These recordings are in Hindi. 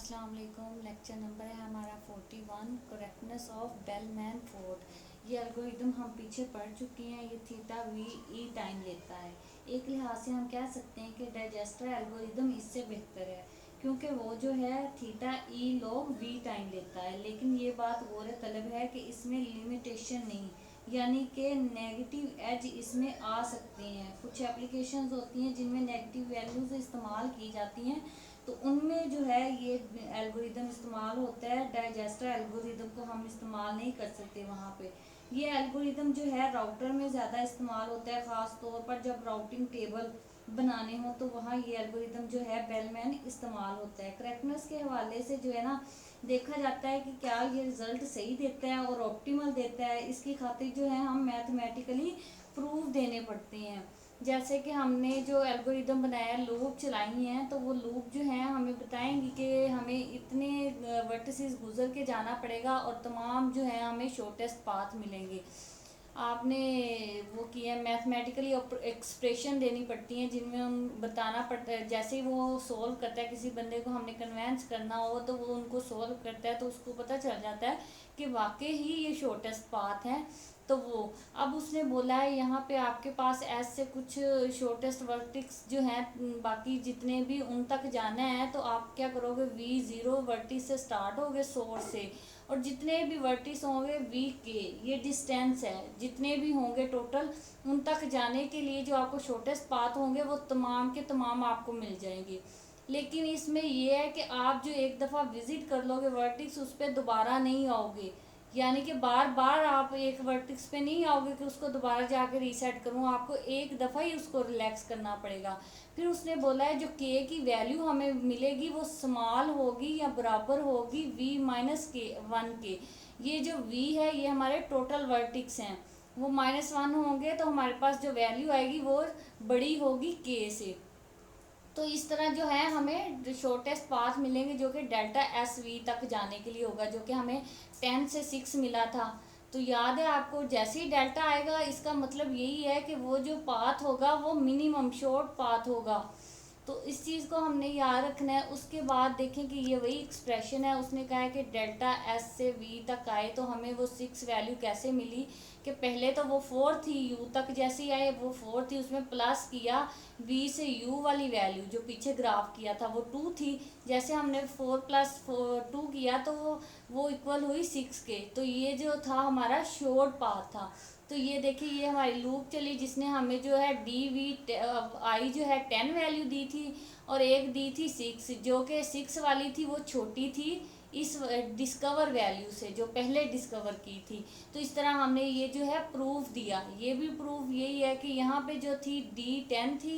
अस्सलाम वालेकुम। लेक्चर नंबर है हमारा 41, करेक्टनेस ऑफ बेलमैन फोर्ड। ये एल्गोरिदम हम पीछे पढ़ चुके हैं। ये थीटा वी ई टाइम लेता है। एक लिहाज से हम कह सकते हैं कि डाइजेस्टर एल्गोरिदम इससे बेहतर है, क्योंकि वो जो है theta E log V time लेता है। लेकिन ये बात गौर तलब है कि इसमें लिमिटेशन नहीं, यानी कि नेगेटिव एज इसमें आ सकते हैं। कुछ एप्लीकेशंस होती हैं जिनमें नेगेटिव वैल्यूज इस्तेमाल की जाती हैं, तो उनमें जो है ये एल्गोरिदम इस्तेमाल होता है। डाइजेस्टर एल्गोरिदम को हम इस्तेमाल नहीं कर सकते वहाँ पे। ये एल्गोरिदम जो है राउटर में ज़्यादा इस्तेमाल होता है, ख़ास तौर पर जब राउटिंग टेबल बनाने हो तो वहाँ ये एल्गोरिदम जो है बेलमैन इस्तेमाल होता है। करेक्टनेस के हवाले से जो है ना, देखा जाता है कि क्या ये रिज़ल्ट सही देता है और ऑप्टिमल देता है। इसकी खातिर जो है हम मैथमेटिकली प्रूफ देने पड़ते हैं। जैसे कि हमने जो एल्गोरिदम बनाया, लूप चलाई हैं, तो वो लूप जो है हमें बताएंगी कि हमें इतने वर्टिसेस गुजर के जाना पड़ेगा और तमाम जो है हमें शॉर्टेस्ट पाथ मिलेंगे। आपने वो किया मैथमेटिकली एक्सप्रेशन देनी पड़ती हैं जिनमें हम बताना पड़ता है। जैसे ही वो सोल्व करता है, किसी बंदे को हमने कन्वेंस करना हो तो वो उनको सोल्व करता है, तो उसको पता चल जाता है कि वाकई ही ये शॉर्टेस्ट पाथ है। तो वो अब उसने बोला है यहाँ पे आपके पास ऐसे कुछ शॉर्टेस्ट वर्टिक्स जो हैं, बाकी जितने भी उन तक जाना है, तो आप क्या करोगे, V0 वर्टिस से स्टार्ट होगे सोर्स से, और जितने भी वर्टिस होंगे V के, ये डिस्टेंस है, जितने भी होंगे टोटल, उन तक जाने के लिए जो आपको शॉर्टेस्ट पाथ होंगे वो तमाम के तमाम आपको मिल जाएंगे। लेकिन इसमें यह है कि आप जो एक दफ़ा विज़िट कर लोगे वर्टिक्स, उस पर दोबारा नहीं आओगे। यानी कि बार बार आप एक वर्टिक्स पे नहीं आओगे कि उसको दोबारा जाके रीसेट करूँ, आपको एक दफ़ा ही उसको रिलैक्स करना पड़ेगा। फिर उसने बोला है जो के की वैल्यू हमें मिलेगी वो स्मॉल होगी या बराबर होगी V-1 के। ये जो V है ये हमारे टोटल वर्टिक्स हैं, वो -1 होंगे, तो हमारे पास जो वैल्यू आएगी वो बड़ी होगी के से। तो इस तरह जो है हमें शॉर्टेस्ट पाथ मिलेंगे जो कि डेल्टा एस वी तक जाने के लिए होगा, जो कि हमें 10 से 6 मिला था। तो याद है आपको, जैसे ही डेल्टा आएगा इसका मतलब यही है कि वो जो पाथ होगा वो मिनिमम शॉर्ट पाथ होगा। तो इस चीज़ को हमने याद रखना है। उसके बाद देखें कि ये वही एक्सप्रेशन है, उसने कहा है कि डेल्टा एस से वी तक आए तो हमें वो 6 वैल्यू कैसे मिली, कि पहले तो वो 4 थी, यू तक जैसे ही आए वो 4 थी, उसमें प्लस किया वी से यू वाली वैल्यू जो पीछे ग्राफ किया था वो 2 थी, जैसे हमने 4 + 2 किया तो वो इक्वल हुई 6 के। तो ये जो था हमारा शॉर्ट पाथ था। तो ये देखिए ये हमारी लूप चली जिसने हमें जो है DV जो है 10 वैल्यू दी थी, और एक दी थी 6, जो कि 6 वाली थी वो छोटी थी इस डिस्कवर वैल्यू से जो पहले डिस्कवर की थी। तो इस तरह हमने ये जो है प्रूफ दिया। ये भी प्रूफ यही है कि यहाँ पे जो थी D10 थी,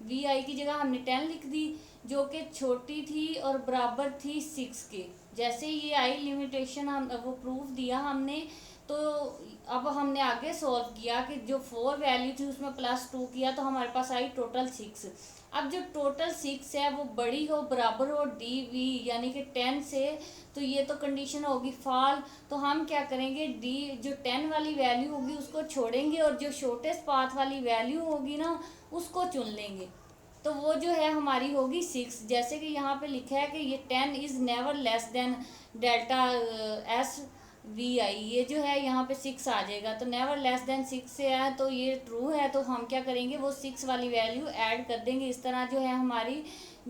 VI की जगह हमने 10 लिख दी, जो कि छोटी थी और बराबर थी 6 के। जैसे ये आई लिमिटेशन हम वो प्रूफ दिया हमने, तो अब हमने आगे सॉल्व किया कि जो 4 वैल्यू थी उसमें +2 किया तो हमारे पास आई टोटल 6। अब जो टोटल 6 है वो बड़ी हो बराबर हो DV यानी कि 10 से, तो ये तो कंडीशन होगी फॉल। तो हम क्या करेंगे, D जो 10 वाली वैल्यू होगी उसको छोड़ेंगे और जो शॉर्टेस्ट पाथ वाली वैल्यू होगी ना उसको चुन लेंगे। तो वो जो है हमारी होगी 6। जैसे कि यहाँ पे लिखा है कि ये 10 is never less than delta S VI, ये जो है यहाँ पे 6 आ जाएगा। तो नेवर लेस देन 6 से है तो ये ट्रू है, तो हम क्या करेंगे वो 6 वाली वैल्यू ऐड कर देंगे। इस तरह जो है हमारी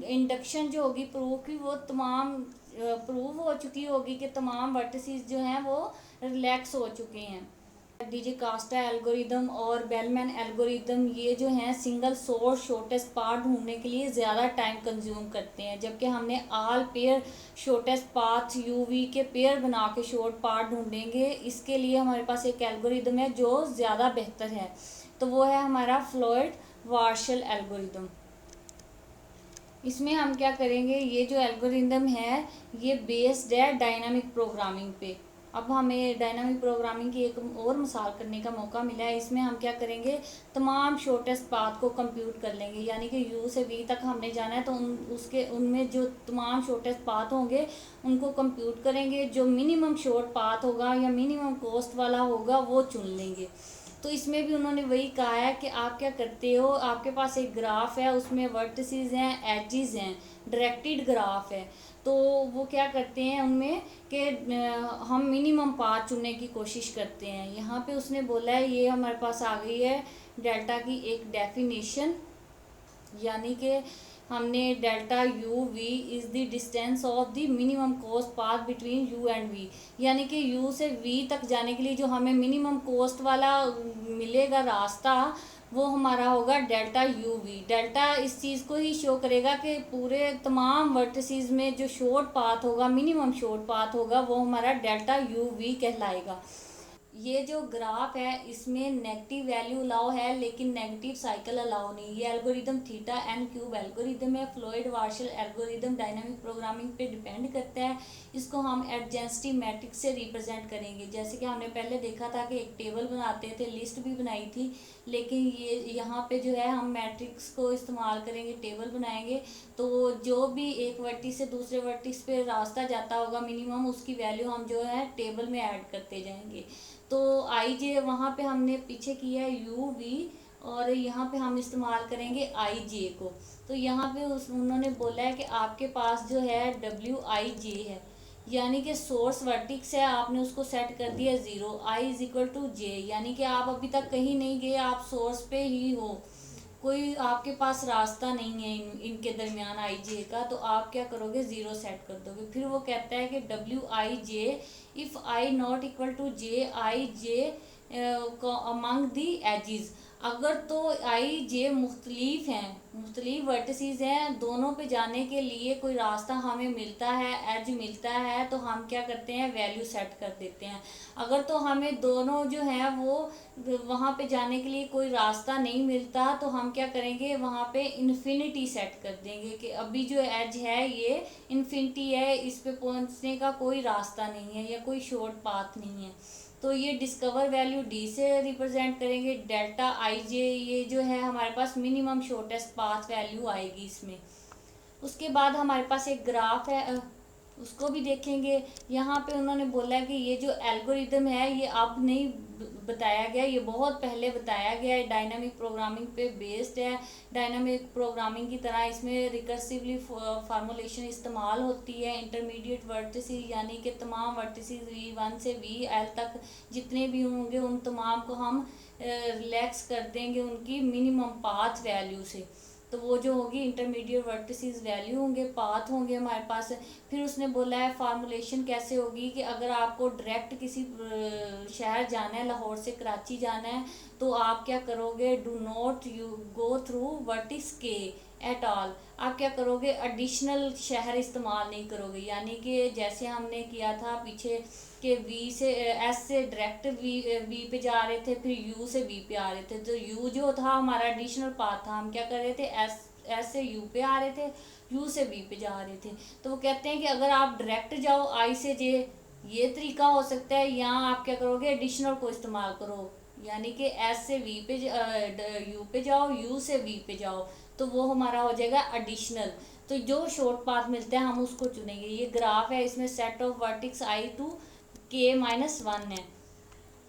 इंडक्शन जो होगी प्रूफ की वो तमाम प्रूव हो चुकी होगी कि तमाम वर्टिसेस जो हैं वो रिलैक्स हो चुके हैं। डिजिकास्टा एल्गोरिदम और बेलमैन एल्गोरिदम ये जो हैं सिंगल सोर्स शॉर्टेस्ट पाथ ढूंढने के लिए ज़्यादा टाइम कंज्यूम करते हैं, जबकि हमने all pair shortest path UV के पेयर बना के शॉर्ट पाथ ढूंढेंगे। इसके लिए हमारे पास एक एल्गोरिदम है जो ज़्यादा बेहतर है, तो वो है हमारा फ्लोइड वार्शल एल्गोरिदम। इसमें हम क्या करेंगे, ये जो एल्गोरिदम है ये बेस्ड है डायनामिक प्रोग्रामिंग पे। अब हमें डायनामिक प्रोग्रामिंग की एक और मिसाल करने का मौका मिला है। इसमें हम क्या करेंगे, तमाम शॉर्टेस्ट पाथ को कंप्यूट कर लेंगे, यानी कि यू से वी तक हमने जाना है तो उनमें जो तमाम शॉर्टेस्ट पाथ होंगे उनको कंप्यूट करेंगे। जो मिनिमम शॉर्ट पाथ होगा या मिनिमम कॉस्ट वाला होगा वो चुन लेंगे। तो इसमें भी उन्होंने वही कहा है कि आप क्या करते हो, आपके पास एक ग्राफ है उसमें वर्टिसेस हैं, एजेस हैं, डायरेक्टेड ग्राफ है। तो वो क्या करते हैं उनमें कि हम मिनिमम पाथ चुनने की कोशिश करते हैं। यहाँ पे उसने बोला है, ये हमारे पास आ गई है डेल्टा की एक डेफिनेशन, यानी कि हमने delta U V is the distance of the minimum cost path between U and V, यानी कि यू से वी तक जाने के लिए जो हमें मिनिमम कॉस्ट वाला मिलेगा रास्ता, वो हमारा होगा डेल्टा यू वी। डेल्टा इस चीज़ को ही शो करेगा कि पूरे तमाम वर्टिसेस में जो शॉर्ट पाथ होगा, मिनिमम शॉर्ट पाथ होगा, वो हमारा डेल्टा यू वी कहलाएगा। ये जो ग्राफ है इसमें नेगेटिव वैल्यू अलाउ है, लेकिन नेगेटिव साइकिल अलाउ नहीं। ये algorithm theta N cube algorithm है, Floyd Warshall algorithm dynamic programming पे डिपेंड करता है। इसको हम एडजेंसिटी मैट्रिक्स से रिप्रेजेंट करेंगे। जैसे कि हमने पहले देखा था कि एक टेबल बनाते थे, लिस्ट भी बनाई थी, लेकिन ये यहाँ पे जो है हम मैट्रिक्स को इस्तेमाल करेंगे, टेबल बनाएंगे। तो जो भी एक वर्टिस से दूसरे वर्टिस पे रास्ता जाता होगा मिनिमम, उसकी वैल्यू हम जो है टेबल में ऐड करते जाएंगे। तो आई जे वहाँ पे हमने पीछे किया है यू वी, और यहाँ पे हम इस्तेमाल करेंगे आई जे को। तो यहाँ पे उन्होंने बोला है कि आपके पास जो है डब्ल्यू आई जे है, यानी कि सोर्स वर्टिक्स है, आपने उसको सेट कर दिया 0, आई इज इक्वल टू जे, यानी कि आप अभी तक कहीं नहीं गए, आप सोर्स पे ही हो, कोई आपके पास रास्ता नहीं है इनके दरमियान आई जे का। तो आप क्या करोगे, 0 सेट कर दोगे। फिर वो कहता है कि W I J if I not equal to J I J among the edges, अगर तो आई जे मुख्तलिफ हैं, मुख्तलिफ वर्टिसेस हैं, दोनों पे जाने के लिए कोई रास्ता हमें मिलता है, एज मिलता है, तो हम क्या करते हैं, वैल्यू सेट कर देते हैं। अगर तो हमें दोनों जो हैं वो वहाँ पे जाने के लिए कोई रास्ता नहीं मिलता, तो हम क्या करेंगे, वहाँ पे इन्फिनिटी सेट कर देंगे कि अभी जो एज है ये इन्फिनिटी है, इस पे पहुँचने का कोई रास्ता नहीं है या कोई शॉर्ट पाथ नहीं है। तो ये डिस्कवर वैल्यू डी से रिप्रेजेंट करेंगे। डेल्टा आई जे ये जो है हमारे पास मिनिमम शॉर्टेस्ट पाथ वैल्यू आएगी इसमें। उसके बाद हमारे पास एक ग्राफ है, उसको भी देखेंगे। यहाँ पे उन्होंने बोला है कि ये जो एल्गोरिदम है ये अब नहीं बताया गया, ये बहुत पहले बताया गया है, डायनामिक प्रोग्रामिंग पे बेस्ड है। डायनामिक प्रोग्रामिंग की तरह इसमें रिकर्सिवली फार्मूलेशन इस्तेमाल होती है। इंटरमीडिएट वर्टिसेस यानी कि तमाम वर्टिसेस V1 से VL तक जितने भी होंगे उन तमाम को हम रिलैक्स कर देंगे उनकी मिनिमम पाथ वैल्यू से। तो वो जो होगी इंटरमीडिएट वर्टिसेस वैल्यू होंगे, पाथ होंगे हमारे पास। फिर उसने बोला है फार्मूलेशन कैसे होगी कि अगर आपको डायरेक्ट किसी शहर जाना है, लाहौर से कराची जाना है, तो आप क्या करोगे, do not you go through vertices के एट ऑल। आप क्या करोगे, एडिशनल शहर इस्तेमाल नहीं करोगे, यानी कि जैसे हमने किया था पीछे कि वी से एस से डायरेक्ट वी पे जा रहे थे, फिर यू से वी पे आ रहे थे। तो यू जो था हमारा एडिशनल पाथ था, हम क्या कर रहे थे, एस से यू पे आ रहे थे, यू से वी पे जा रहे थे। तो वो कहते हैं कि अगर आप डायरेक्ट जाओ आई से जे, ये तरीका हो सकता है, या आप क्या करोगे, एडिशनल को इस्तेमाल करो, यानी कि एस से वी पे यू पे जाओ, यू से वी पे जाओ, तो वो हमारा हो जाएगा एडिशनल। तो जो शॉर्ट पाथ मिलता है हम उसको चुनेंगे। ये ग्राफ है, इसमें set of vertices I to k-1 है।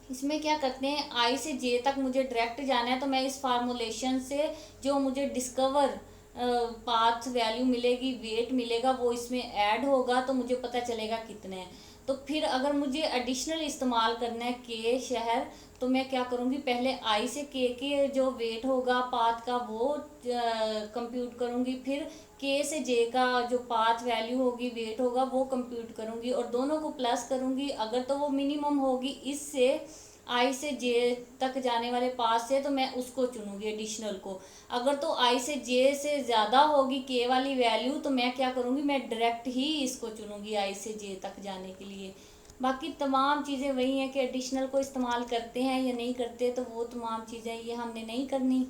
इसमें क्या करते हैं, आई से जे तक मुझे डायरेक्ट जाना है, तो मैं इस फार्मूलेशन से जो मुझे डिस्कवर पाथ वैल्यू मिलेगी, वेट मिलेगा, वो इसमें ऐड होगा, तो मुझे पता चलेगा कितने हैं। तो फिर अगर मुझे एडिशनल इस्तेमाल करना है के शहर, तो मैं क्या करूँगी, पहले आई से के जो वेट होगा पाथ का वो कंप्यूट करूँगी, फिर के से जे का जो पाथ वैल्यू होगी, वेट होगा, वो कंप्यूट करूँगी और दोनों को प्लस करूँगी। अगर तो वो मिनिमम होगी इससे आई से जे तक जाने वाले पास से, तो मैं उसको चुनूंगी एडिशनल को। अगर तो आई से जे से ज़्यादा होगी के वाली वैल्यू, तो मैं क्या करूँगी, मैं डायरेक्ट ही इसको चुनूंगी आई से जे तक जाने के लिए। बाकी तमाम चीज़ें वही हैं कि एडिशनल को इस्तेमाल करते हैं या नहीं करते, तो वो तमाम चीज़ें ये हमने नहीं करनी।